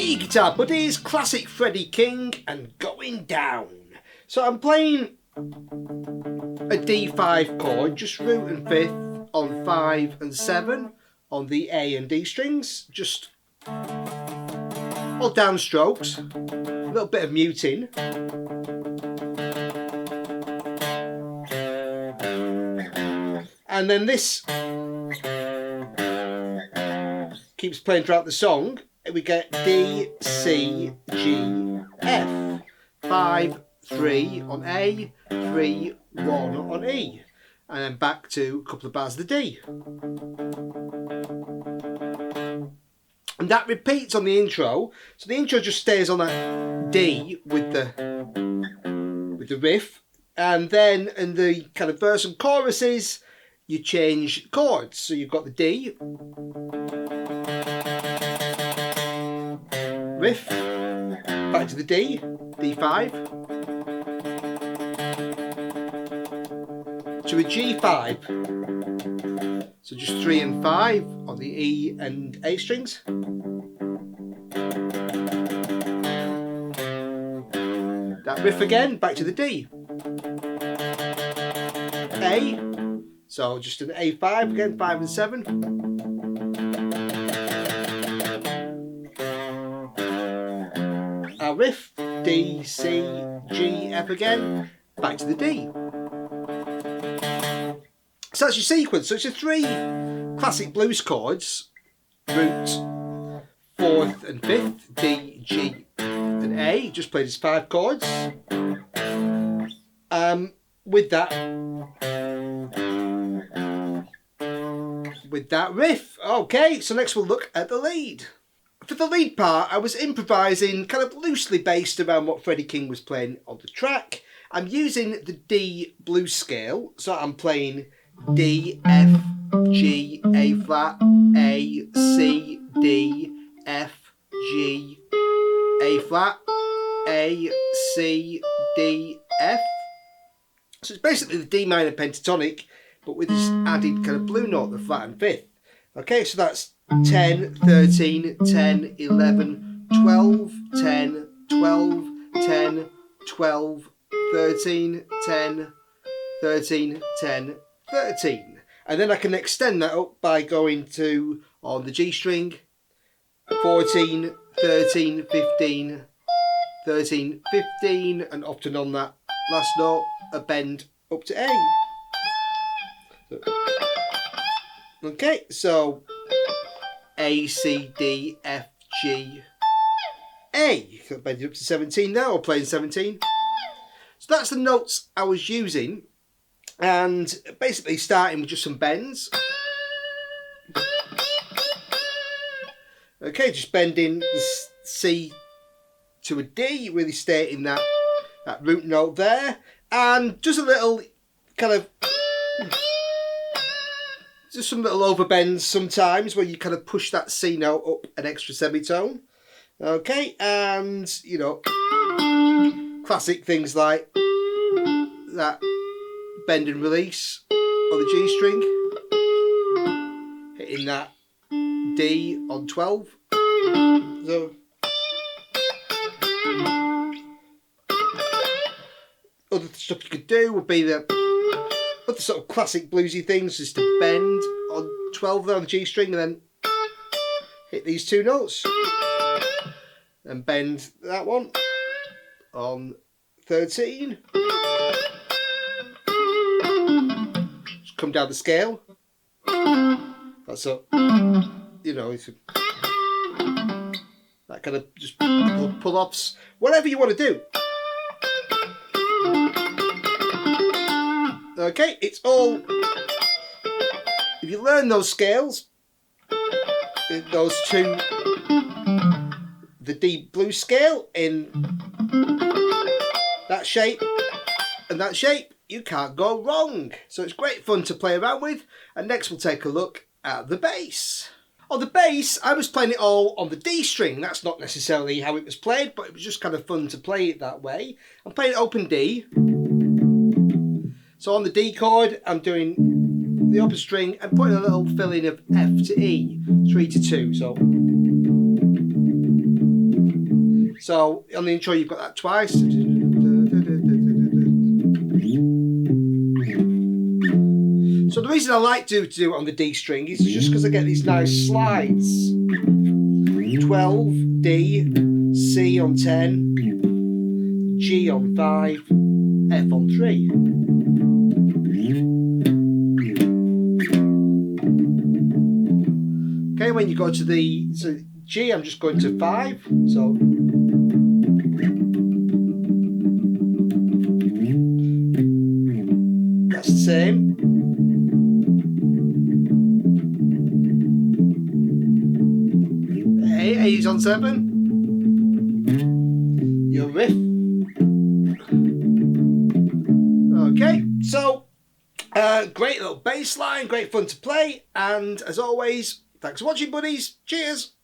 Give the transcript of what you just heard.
Hey guitar buddies, classic Freddie King and Going Down. So I'm playing a D5 chord, just root and fifth on 5 and 7 on the A and D strings, just all down strokes, a little bit of muting. And then this keeps playing throughout the song. We get D, C, G, F, 5, 3 on A, 3, 1 on E, and then back to a couple of bars of the D. And that repeats on the intro, so the intro just stays on that D with the riff, and then in the kind of verse and choruses, you change chords. So you've got the D, riff, back to the D, D5, to a G5, so just 3 and 5 on the E and A strings, that riff again, back to the D, A, so just an A5 again, 5 and 7, our riff, D, C, G, F again, back to the D. So that's your sequence. So it's your 3 classic blues chords, root, 4th and 5th, D, G and A, just played as 5 chords. With that riff. Okay, so next we'll look at the lead. For the lead part, I was improvising kind of loosely based around what Freddie King was playing on the track. I'm using the D blues scale, so I'm playing D, F, G, A flat, A, C, D, F, G, A flat, A, C, D, F. So it's basically the D minor pentatonic, but with this added kind of blue note, the flat and fifth. Okay, so that's 10, 13, 10, 11, 12, 10, 12, 10, 12, 13, 10, 13, 10, 13. And then I can extend that up by going to, on the G string, 14, 13, 15, 13, 15, and often on that last note, a bend up to A. Okay, so A, C, D, F, G, A. So bend it up to 17 now, or playing 17. So that's the notes I was using, and basically starting with just some bends. Okay, just bending the C to a D, really stating that root note there, and just a little kind of, just some little overbends sometimes where you kind of push that C note up an extra semitone. Okay, and you know, classic things like that bend and release on the G string, hitting that D on 12. So other stuff you could do would be the other sort of classic bluesy things, is to bend on 12 there on the G string and then hit these 2 notes and bend that one on 13. Just come down the scale. That's a, you know, it's that kind of just pull-offs, whatever you want to do. Okay, it's all, if you learn those scales, those 2, the D blues scale in that shape and that shape, you can't go wrong. So it's great fun to play around with. And next we'll take a look at the bass. On the bass, I was playing it all on the D string. That's not necessarily how it was played, but it was just kind of fun to play it that way. I'm playing open D. So on the D chord, I'm doing the upper string and putting a little fill in of F to E, 3 to 2. So So on the intro, you've got that twice. So the reason I like to do it on the D string is just because I get these nice slides. 12, D, C on 10, G on 5, F on 3. Okay, when you go to the G, I'm just going to 5. So that's the same. A's on 7. Your riff. Okay, so great little bass line, great fun to play, and as always, thanks for watching, buddies. Cheers.